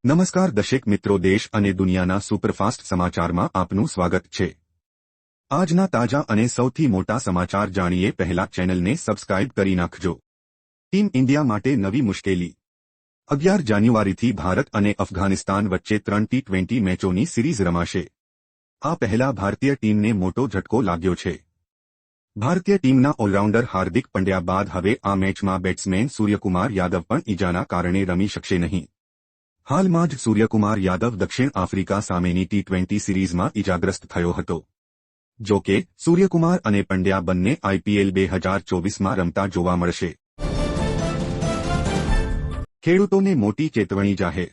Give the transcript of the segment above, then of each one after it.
નમસ્કાર દર્શક મિત્રો, દેશ અને દુનિયાના સુપરફાસ્ટ સમાચારમાં આપનું સ્વાગત છે। આજના તાજા અને સૌથી મોટા સમાચાર જાણીએ પહેલા ચેનલને સબસ્ક્રાઇબ કરી નાખજો। ટીમ ઇન્ડિયા માટે નવી મુશ્કેલી। 11 જાન્યુઆરીથી ભારત અને અફઘાનિસ્તાન વચ્ચે 3 ટી20 મેચોની સિરીઝ રમાશે। આ પહેલા ભારતીય ટીમને મોટો ઝટકો લાગ્યો છે। ભારતીય ટીમના ઓલરાઉન્ડર હાર્દિક પંડ્યા બાદ હવે આ મેચમાં બેટ્સમેન સૂર્યકુમાર યાદવ પણ ઈજાના કારણે રમી શકશે નહીં। હાલમાં જ સૂર્યકુમાર યાદવ દક્ષિણ આફ્રિકા સામેની ટી20 સિરીઝમાં ઈજાગ્રસ્ત થયો હતો। જો કે સૂર્યકુમાર અને પંડ્યા બંને આઈપીએલ 2024માં રમતા જોવા મળશે। ખેડૂતોને મોટી ચેતવણી જાહેર।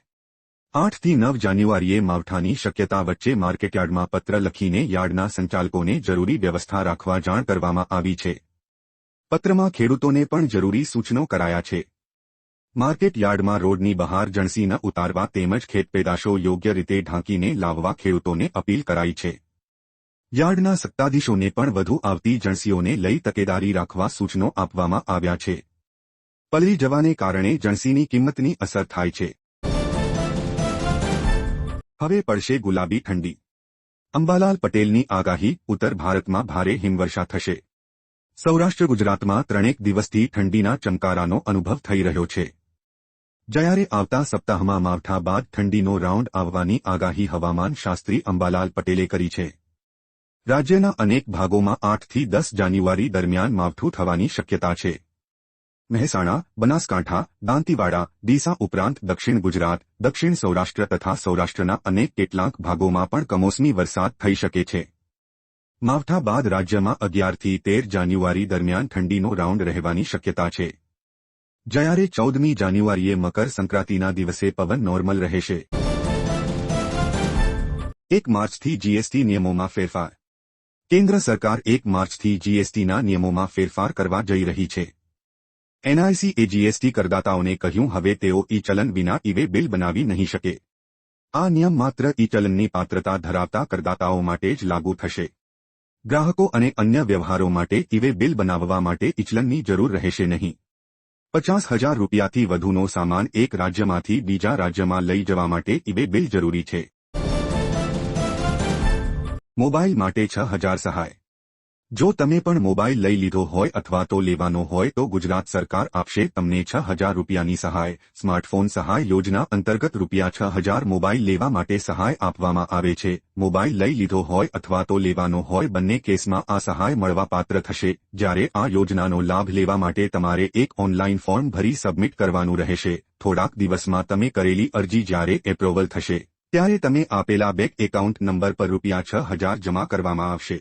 8 થી 9 જાન્યુઆરીએ માવઠાની શક્યતા વચ્ચે માર્કેટયાર્ડમાં પત્ર લખીને યાર્ડના સંચાલકોને જરૂરી વ્યવસ્થા રાખવા જાણ કરવામાં આવી છે। પત્રમાં ખેડૂતોને પણ જરૂરી સૂચનો કરાયા છે। માર્કેટ યાર્ડમાં રોડની બહાર જણસી ન ઉતારવા તેમજ ખેતપેદાશો યોગ્ય રીતે ઢાંકીને લાવવા ખેડૂતોને અપીલ કરાઈ છે। યાર્ડના સત્તાધીશોને પણ વધુ આવતી જણસીઓને લઈ તકેદારી રાખવા સૂચનો આપવામાં આવ્યા છે। પલળી જવાને કારણે જણસીની કિંમતની અસર થાય છે। હવે પડશે ગુલાબી ઠંડી। અંબાલાલ પટેલની આગાહી, ઉત્તર ભારતમાં ભારે હિમવર્ષા થશે। સૌરાષ્ટ્ર ગુજરાતમાં 3 દિવસથી ઠંડીના ચમકારાનો અનુભવ થઈ રહ્યો છે। જ્યારે આવતા સપ્તાહમાં માવઠા બાદ ઠંડીનો રાઉન્ડ આવવાની આગાહી હવામાન શાસ્ત્રી અંબાલાલ પટેલે કરી છે। રાજ્યના અનેક ભાગોમાં 8 થી 10 જાન્યુઆરી દરમિયાન માવઠું થવાની શક્યતા છે। મહેસાણા, બનાસકાંઠા, દાંતીવાડા, ડીસા ઉપરાંત દક્ષિણ ગુજરાત, દક્ષિણ સૌરાષ્ટ્ર તથા સૌરાષ્ટ્રના અનેક કેટલાક ભાગોમાં પણ કમોસમી વરસાદ થઈ શકે છે। માવઠા બાદ રાજ્યમાં 11 થી 13 જાન્યુઆરી દરમિયાન ઠંડીનો રાઉન્ડ રહેવાની શક્યતા છે। જ્યારે 14મી જાન્યુઆરીએ મકર સંક્રાંતિના દિવસે પવન નોર્મલ રહેશે। 1 માર્ચથી જીએસટી નિયમોમાં ફેરફાર। કેન્દ્ર સરકાર 1 માર્ચથી જીએસટીના નિયમોમાં ફેરફાર કરવા જઈ રહી છે। એનઆઈસીએ જીએસટી કરદાતાઓને કહ્યું, હવે તેઓ ઈ-ચલન વિના ઈ-વે બિલ બનાવી નહીં શકે। આ નિયમ માત્ર ઈ-ચલનની પાત્રતા ધરાવતા કરદાતાઓ માટે જ લાગુ થશે। ગ્રાહકો અને અન્ય વ્યવહારો માટે ઈ-વે બિલ બનાવવા માટે ઈ-ચલનની જરૂર રહેશે નહીં। 50,000 રૂપિયાથી વધુનો સામાન એક રાજ્યમાંથી બીજા રાજ્યમાં લઈ જવા માટે ઈ-વે બિલ જરૂરી છે। મોબાઈલ માટે 6,000 સહાય। જો તમે પણ મોબાઈલ લઈ લીધો હોય અથવા તો લેવાનો હોય તો ગુજરાત સરકાર આપશે તમને 6,000 રૂપિયાની સહાય। સ્માર્ટફોન સહાય યોજના અંતર્ગત ₹6,000 મોબાઈલ લેવા માટે સહાય આપવામાં આવે છે। મોબાઈલ લઈ લીધો હોય અથવા તો લેવાનો હોય, બંને કેસમાં આ સહાય મળવાપાત્ર થશે। જ્યારે આ યોજનાનો લાભ લેવા માટે તમારે એક ઓનલાઈન ફોર્મ ભરી સબમિટ કરવાનું રહેશે। થોડાક દિવસમાં તમે કરેલી અરજી જ્યારે એપ્રુવલ થશે ત્યારે તમે આપેલા બેંક એકાઉન્ટ નંબર પર ₹6,000 જમા કરવામાં આવશે।